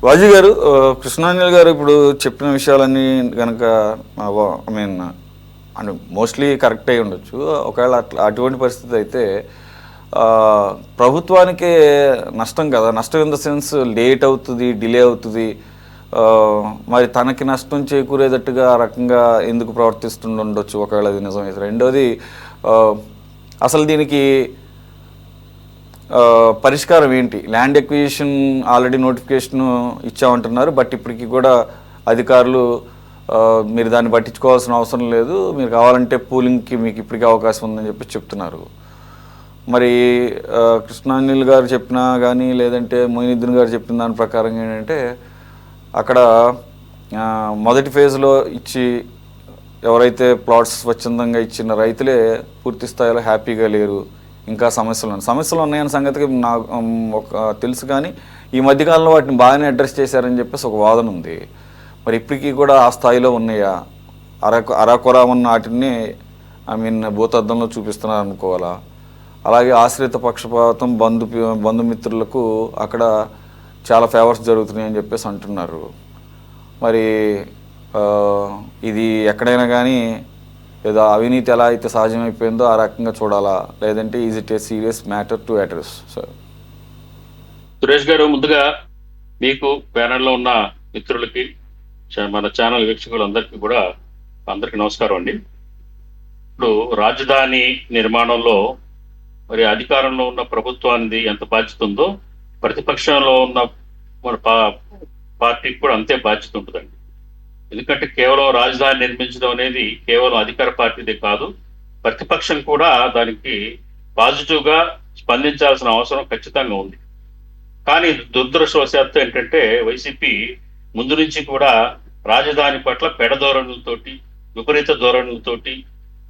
వాజీ గారు, కృష్ణాంజలి గారు ఇప్పుడు చెప్పిన విషయాలన్నీ కనుక ఐ మీన్ అంటే మోస్ట్లీ కరెక్ట్ అయి ఉండొచ్చు. ఒకవేళ అటువంటి పరిస్థితి అయితే ఆ, ప్రభుత్వానికే నష్టం కదా. నష్టం ఇన్ ద సెన్స్ లేట్ అవుతుంది, డిలే అవుతుంది. ఆ, మరి తనకి నష్టం చేకూరేటట్టుగా ఆ రకంగా ఎందుకు ప్రవర్తిస్తుండొచ్చు ఒకవేళ అది నిజమైతే. రెండోది, ఆ, అసలు దీనికి పరిష్కారం ఏంటి? ల్యాండ్ ఎక్విజిషన్ ఆల్రెడీ నోటిఫికేషన్ ఇచ్చామంటున్నారు, బట్ ఇప్పటికి కూడా అధికారులు మీరు దాన్ని పట్టించుకోవాల్సిన అవసరం లేదు, మీరు కావాలంటే పూలింగ్కి మీకు ఇప్పటికీ అవకాశం ఉందని చెప్పి చెప్తున్నారు. మరి కృష్ణాంజలి గారు చెప్పినా కానీ లేదంటే మొయినుద్దీన్ గారు చెప్పిన దాని ప్రకారం ఏంటంటే అక్కడ మొదటి ఫేజ్లో ఇచ్చి ఎవరైతే ప్లాట్స్ స్వచ్ఛందంగా ఇచ్చిన రైతులే పూర్తి స్థాయిలో హ్యాపీగా లేరు, ఇంకా సమస్యలు ఉన్నాయన్న సంగతికి నాకు ఒక తెలుసు. కానీ ఈ మధ్యకాలంలో వాటిని బాగానే అడ్రస్ చేశారని చెప్పేసి ఒక వాదన ఉంది. మరి ఇప్పటికీ కూడా ఆ స్థాయిలో ఉన్నాయా? అరాకొరా ఉన్న వాటిని ఐ మీన్ భూతద్దంలో చూపిస్తున్నారు అనుకోవాలా? అలాగే ఆశ్రిత పక్షపాతం, బంధుమిత్రులకు అక్కడ చాలా ఫేవర్స్ జరుగుతున్నాయి అని చెప్పేసి అంటున్నారు. మరి ఇది ఎక్కడైనా కానీ ఏదో అవినీతి ఎలా అయితే సహజమైపోయిందో ఆ రకంగా చూడాలా, లేదంటే is it A serious matter to address? Sir Suresh గారు, ముందుగా మీకు ప్యానెల్లో ఉన్న మిత్రులకి, మన ఛానల్ వీక్షకులందరికీ కూడా అందరికీ నమస్కారం అండి. ఇప్పుడు రాజధాని నిర్మాణంలో మరి అధికారంలో ఉన్న ప్రభుత్వానికి ఎంత బాధ్యత ఉందో ప్రతిపక్షంలో ఉన్న మన పార్టీకి కూడా అంతే బాధ్యత ఉంటుందండి. ఎందుకంటే కేవలం రాజధాని నిర్మించడం అనేది కేవలం అధికార పార్టీదే కాదు, ప్రతిపక్షం కూడా దానికి పాజిటివ్ గా స్పందించాల్సిన అవసరం ఖచ్చితంగా ఉంది. కానీ దురదృష్టవశాత్తు ఏంటంటే వైసీపీ ముందు నుంచి కూడా రాజధాని పట్ల పెడధోరణులతోటి, విపరీత ధోరణులతోటి,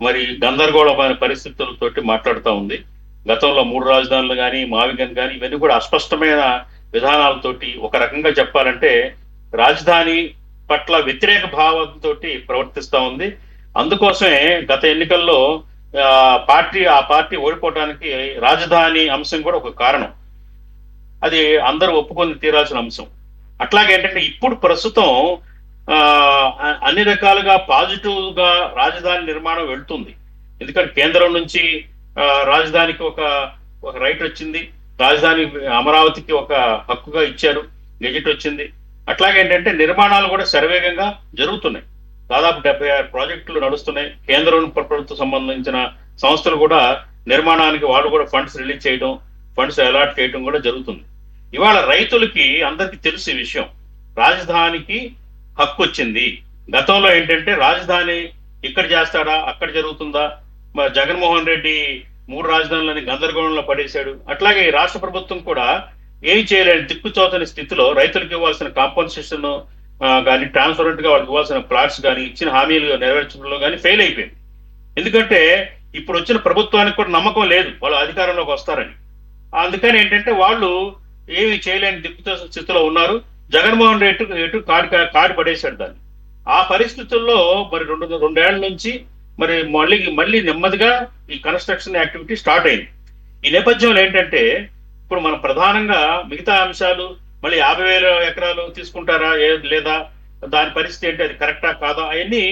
మరి గందరగోళమైన పరిస్థితులతోటి మాట్లాడుతూ ఉంది. గతంలో 3 రాజధానులు కానీ, మావిగన్ కానీ, ఇవన్నీ కూడా అస్పష్టమైన విధానాలతోటి, ఒక రకంగా చెప్పాలంటే రాజధాని పట్ల వ్యతిరేక భావంతో ప్రవర్తిస్తూ ఉంది. అందుకోసమే గత ఎన్నికల్లో ఆ పార్టీ ఓడిపోవడానికి రాజధాని అంశం కూడా ఒక కారణం. అది అందరూ ఒప్పుకొని తీరాల్సిన అంశం. అట్లాగే ఏంటంటే ఇప్పుడు ప్రస్తుతం అన్ని రకాలుగా పాజిటివ్ గా రాజధాని నిర్మాణం వెళ్తుంది. ఎందుకంటే కేంద్రం నుంచి రాజధానికి ఒక రైట్ వచ్చింది, రాజధాని అమరావతికి ఒక హక్కుగా ఇచ్చారు, గెజెట్ వచ్చింది. అట్లాగే ఏంటంటే నిర్మాణాలు కూడా శరవేగంగా జరుగుతున్నాయి. దాదాపు 76 ప్రాజెక్టులు నడుస్తున్నాయి. కేంద్రం ప్రభుత్వం సంబంధించిన సంస్థలు కూడా నిర్మాణానికి వాళ్ళు కూడా ఫండ్స్ రిలీజ్ చేయడం, ఫండ్స్ అలాట్ చేయడం కూడా జరుగుతుంది. ఇవాళ రైతులకి అందరికీ తెలుసు ఈ విషయం, రాజధానికి హక్కు వచ్చింది. గతంలో ఏంటంటే రాజధాని ఇక్కడ చేస్తాడా, అక్కడ జరుగుతుందా, మరి జగన్మోహన్ రెడ్డి 3 రాజధానులని గందరగోళంలో పడేశాడు. అట్లాగే రాష్ట్ర ప్రభుత్వం కూడా ఏం చేయలేని దిక్కుచోతని స్థితిలో రైతులకు ఇవ్వాల్సిన కాంపన్సేషన్ కానీ, ట్రాన్స్పరెంట్ గా వాళ్ళకి ఇవ్వాల్సిన ప్లాట్స్ కానీ, ఇచ్చిన హామీలు నెరవేర్చడంలో కానీ ఫెయిల్ అయిపోయింది. ఎందుకంటే ఇప్పుడు వచ్చిన ప్రభుత్వానికి కూడా నమ్మకం లేదు వాళ్ళు అధికారంలోకి వస్తారని. అందుకని ఏంటంటే వాళ్ళు ఏమి చేయలేని దిక్కుతో స్థితిలో ఉన్నారు. జగన్మోహన్ రెడ్డి ఎటు కాడి పడేశాడు దాన్ని. ఆ పరిస్థితుల్లో మరి రెండేళ్ల నుంచి మరి మళ్ళీ నెమ్మదిగా ఈ కన్స్ట్రక్షన్ యాక్టివిటీ స్టార్ట్ అయింది. ఈ నేపథ్యంలో ఏంటంటే ఇప్పుడు మనం ప్రధానంగా మిగతా అంశాలు, మళ్ళీ 50,000 ఎకరాలు తీసుకుంటారా లేదా, దాని పరిస్థితి ఏంటి, అది కరెక్టా కాదా, అవన్నీ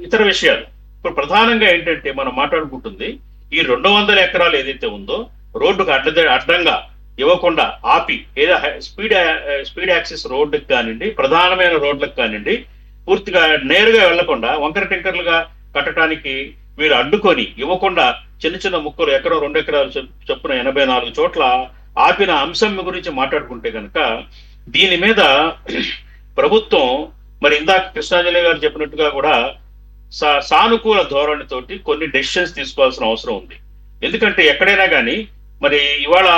ఇతర విషయాలు. ఇప్పుడు ప్రధానంగా ఏంటంటే మనం మాట్లాడుకుంటుంది ఈ 200 ఎకరాలు ఏదైతే ఉందో రోడ్డుకు అడ్డంగా ఇవ్వకుండా ఆపి, ఏదో స్పీడ్ యాక్సెస్ రోడ్డుకి కానివ్వండి, ప్రధానమైన రోడ్లకు కానివ్వండి, పూర్తిగా నేరుగా వెళ్లకుండా వంకర టింకర్లుగా కట్టడానికి వీళ్ళు అడ్డుకొని ఇవ్వకుండా చిన్న చిన్న ముక్కలు, ఎకరం 2 ఎకరాలు చొప్పున 84 చోట్ల ఆపిన అంశం గురించి మాట్లాడుకుంటే కనుక దీని మీద ప్రభుత్వం మరి ఇందాక కృష్ణాంజలి గారు చెప్పినట్టుగా కూడా సానుకూల ధోరణితోటి కొన్ని డెసిషన్స్ తీసుకోవాల్సిన అవసరం ఉంది. ఎందుకంటే ఎక్కడైనా కానీ మరి ఇవాళ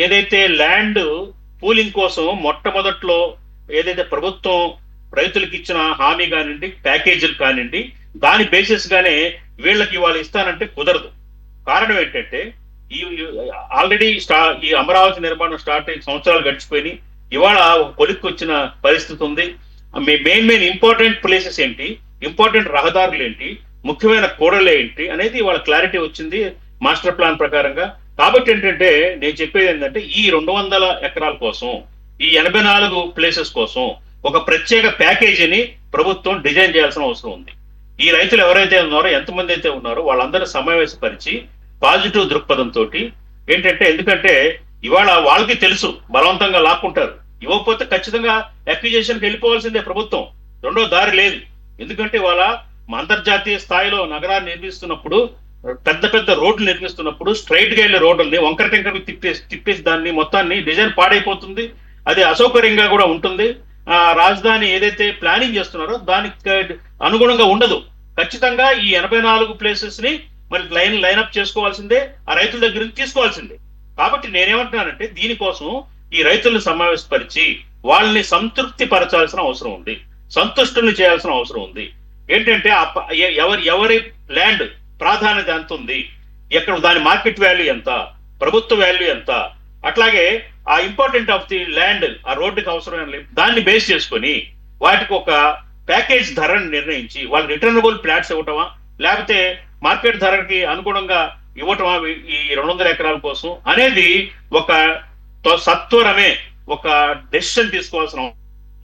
ఏదైతే ల్యాండ్ పూలింగ్ కోసం మొట్టమొదట్లో ఏదైతే ప్రభుత్వం రైతులకు ఇచ్చిన హామీ కానివ్వండి, ప్యాకేజీలు కానివ్వండి, దాని బేసిస్ గానే వీళ్ళకి ఇవాళ ఇస్తానంటే కుదరదు. కారణం ఏంటంటే ఆల్రెడీ ఈ అమరావతి నిర్మాణం స్టార్ట్ అయ్యి సంవత్సరాలు గడిచిపోయి ఇవాళ ఒక కొలిక్కి వచ్చిన పరిస్థితి ఉంది. మెయిన్ ఇంపార్టెంట్ ప్లేసెస్ ఏంటి, ఇంపార్టెంట్ రహదారులు ఏంటి, ముఖ్యమైన కూడలు ఏంటి అనేది వాళ్ళ క్లారిటీ వచ్చింది మాస్టర్ ప్లాన్ ప్రకారంగా. కాబట్టి ఏంటంటే నేను చెప్పేది ఏంటంటే ఈ 200 ఎకరాల కోసం ఈ 84 ప్లేసెస్ కోసం ఒక ప్రత్యేక ప్యాకేజీని ప్రభుత్వం డిజైన్ చేయాల్సిన అవసరం ఉంది. ఈ రైతులు ఎవరైతే ఉన్నారో, ఎంతమంది అయితే ఉన్నారో వాళ్ళందరూ సమావేశపరిచి పాజిటివ్ దృక్పథంతో ఏంటంటే, ఎందుకంటే ఇవాళ వాళ్ళకి తెలుసు బలవంతంగా లాక్కుంటారు, ఇవ్వకపోతే ఖచ్చితంగా అక్విజిషన్కి వెళ్ళిపోవాల్సిందే ప్రభుత్వం, రెండో దారి లేదు. ఎందుకంటే వాళ్ళ అంతర్జాతీయ స్థాయిలో నగరాన్ని నిర్మిస్తున్నప్పుడు, పెద్ద పెద్ద రోడ్లు నిర్మిస్తున్నప్పుడు స్ట్రైట్ గా వెళ్ళే రోడ్లని వంకర టెంకర్ తిప్పేసి దాన్ని మొత్తాన్ని డిజైన్ పాడైపోతుంది, అది అసౌకర్యంగా కూడా ఉంటుంది. రాజధాని ఏదైతే ప్లానింగ్ చేస్తున్నారో దానికి అనుగుణంగా ఉండదు. ఖచ్చితంగా ఈ 84 ప్లేసెస్ ని మరి లైన్అప్ చేసుకోవాల్సిందే, ఆ రైతుల దగ్గర నుంచి తీసుకోవాల్సిందే. కాబట్టి నేనేమంటున్నానంటే, దీనికోసం ఈ రైతులను సమావేశపరిచి వాళ్ళని సంతృప్తి పరచాల్సిన అవసరం ఉంది, సంతుష్టుల్ని చేయాల్సిన అవసరం ఉంది. ఏంటంటే ఎవరి ల్యాండ్ ప్రాధాన్యత ఎంత ఉంది, ఎక్కడ దాని మార్కెట్ వాల్యూ ఎంత, ప్రభుత్వ వాల్యూ ఎంత, అట్లాగే ఆ ఇంపార్టెంట్ ఆఫ్ ది ల్యాండ్, ఆ రోడ్డుకి అవసరమైన దాన్ని బేస్ చేసుకొని వాటికి ఒక ప్యాకేజ్ ధరను నిర్ణయించి వాళ్ళ రిటర్నబుల్ ఫ్లాట్స్ ఇవ్వటమా, లేకపోతే మార్కెట్ ధరకి అనుగుణంగా ఇవ్వటమా ఈ 200 ఎకరాల కోసం అనేది ఒక సత్వరమే ఒక డెసిషన్ తీసుకోవాల్సిన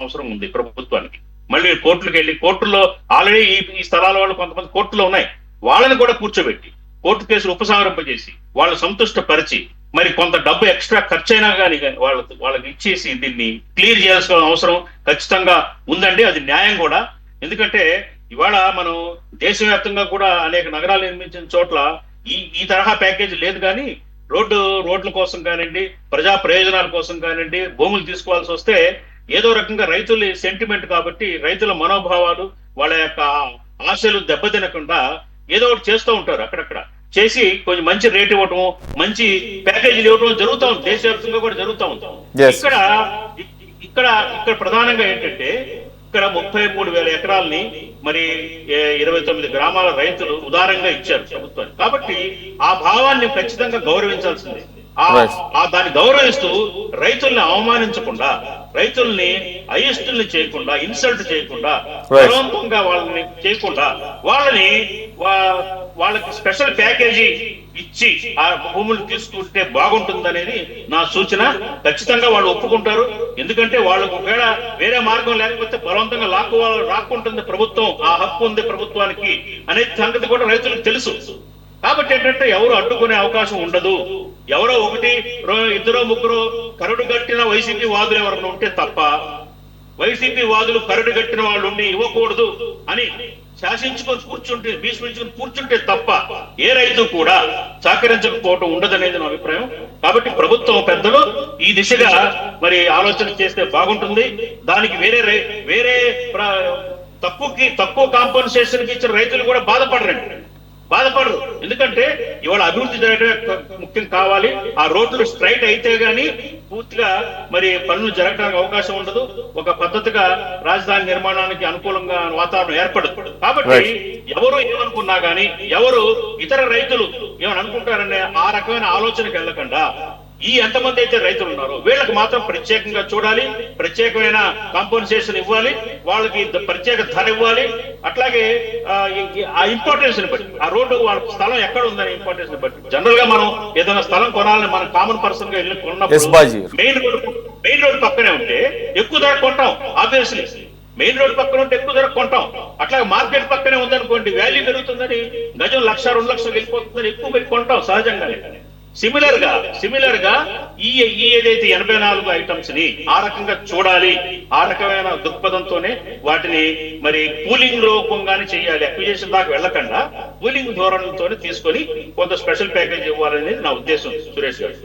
అవసరం ఉంది ప్రభుత్వానికి. మళ్ళీ కోర్టులకు వెళ్ళి, కోర్టుల్లో ఆల్రెడీ ఈ స్థలాల వాళ్ళు కొంతమంది కోర్టులో ఉన్నాయి, వాళ్ళని కూడా కూర్చోబెట్టి కోర్టు కేసులు ఉపసంహరింపజేసి వాళ్ళు సంతుష్టపరిచి మరి కొంత డబ్బు ఎక్స్ట్రా ఖర్చు అయినా కానీ వాళ్ళకి ఇచ్చేసి దీన్ని క్లియర్ చేయాల్సిన అవసరం ఖచ్చితంగా ఉందండి. అది న్యాయం కూడా. ఎందుకంటే ఇవాళ మనం దేశవ్యాప్తంగా కూడా అనేక నగరాలు నిర్మించిన చోట్ల ఈ తరహా ప్యాకేజీ లేదు. కానీ రోడ్ల కోసం కానివ్వండి, ప్రజా ప్రయోజనాల కోసం కానివ్వండి, భూములు తీసుకోవాల్సి వస్తే ఏదో రకంగా రైతుల సెంటిమెంట్ కాబట్టి రైతుల మనోభావాలు, వాళ్ళ యొక్క ఆశలు దెబ్బతినకుండా ఏదో ఒకటి చేస్తూ ఉంటారు. అక్కడక్కడ చేసి కొంచెం మంచి రేట్ ఇవ్వటం, మంచి ప్యాకేజీలు ఇవ్వటం జరుగుతూ ఉంది, దేశవ్యాప్తంగా కూడా జరుగుతూ ఉంటాం. ఇక్కడ ప్రధానంగా ఏంటంటే, ఇక్కడ 33,000 ఎకరాలని మరి 29 గ్రామాల రైతులు ఉదారంగా ఇచ్చారు ప్రభుత్వానికి. కాబట్టి ఆ భావాన్ని ఖచ్చితంగా గౌరవించాల్సిందే. దాన్ని గౌరవిస్తూ రైతుల్ని అవమానించకుండా, రైతుల్ని అయిష్టుల్ని చేయకుండా, ఇన్సల్ట్ చేయకుండా, బలవంతంగా వాళ్ళని చేయకుండా వాళ్ళకి స్పెషల్ ప్యాకేజీ ఇచ్చి ఆ భూములు తీసుకుంటే బాగుంటుందనేది నా సూచన. ఖచ్చితంగా వాళ్ళు ఒప్పుకుంటారు. ఎందుకంటే వాళ్ళకు ఒకవేళ వేరే మార్గం లేకపోతే బలవంతంగా లాక్కుంటుంది ప్రభుత్వం, ఆ హక్కు ఉంది ప్రభుత్వానికి అనే సంగతి కూడా రైతులకు తెలుసు. కాబట్టి ఏంటంటే ఎవరు అడ్డుకునే అవకాశం ఉండదు. ఎవరో ఒకటి ఇద్దరు ముగ్గురు కరడు గట్టిన వైసీపీ వాదులు ఎవరైనా ఉంటే తప్ప, వైసీపీ వాదులు కరడు గట్టిన వాళ్ళు ఉండి ఇవ్వకూడదు అని భీష్మించుకొని కూర్చుంటే తప్ప ఏ రైతు కూడా సహకరించకపోవటం ఉండదనేది నా అభిప్రాయం. కాబట్టి ప్రభుత్వం పెద్దలు ఈ దిశగా మరి ఆలోచన చేస్తే బాగుంటుంది. దానికి వేరే తక్కువ కాంపన్సేషన్ ఇచ్చిన రైతులు కూడా బాధపడరు. ఎందుకంటే ఇవాళ అభివృద్ధి జరగడమే ముఖ్యం కావాలి. ఆ రోడ్లు స్ట్రైట్ అయితే గానీ పూర్తిగా మరి పనులు జరగడానికి అవకాశం ఉండదు. ఒక పద్ధతిగా రాజధాని నిర్మాణానికి అనుకూలంగా వాతావరణం ఏర్పడదు. కాబట్టి ఎవరు ఏమనుకున్నా గానీ, ఎవరు ఇతర రైతులు ఏమని అనుకుంటారనే ఆ రకమైన ఆలోచనకి వెళ్ళకుండా ఈ ఎంతమంది అయితే రైతులు ఉన్నారో వీళ్ళకి మాత్రం ప్రత్యేకంగా చూడాలి, ప్రత్యేకమైన కాంపన్సేషన్ ఇవ్వాలి, వాళ్ళకి ప్రత్యేక ధర ఇవ్వాలి. అట్లాగే ఆ ఇంపార్టెన్స్ ని బట్టి, ఆ రోడ్డు వాళ్ళ స్థలం ఎక్కడ ఉందనే ఇంపార్టెన్స్ ని బట్టి, జనరల్ గా మనం ఏదైనా స్థలం కొనాలని మనం కామన్ పర్సన్ గా వెళ్ళి కొన్నప్పుడు మెయిన్ రోడ్ పక్కనే ఉంటే ఎక్కువ ధర కొంటాం. ఆబ్వియస్లీ మెయిన్ రోడ్ పక్కన ఉంటే ఎక్కువ ధర కొంటాం. అట్లాగే మార్కెట్ పక్కనే ఉందనుకోండి, వాల్యూ పెరుగుతుందని, గజం 1,00,000 2 లక్షలు వెళ్ళిపోతుందని ఎక్కువ పెట్టి కొంటాం సహజంగానే. సిమిలర్ గా ఈ ఏదైతే 84 ఐటమ్స్ ని ఆ రకంగా చూడాలి, ఆ రకమైన దృక్పథంతోనే వాటిని మరి పూలింగ్ రూపంగానే చేయాలి. అక్విజిషన్ దాకా వెళ్ళకుండా పూలింగ్ ధోరణితోనే తీసుకొని కొంత స్పెషల్ ప్యాకేజ్ ఇవ్వాలనేది నా ఉద్దేశం. సురేష్ గారు.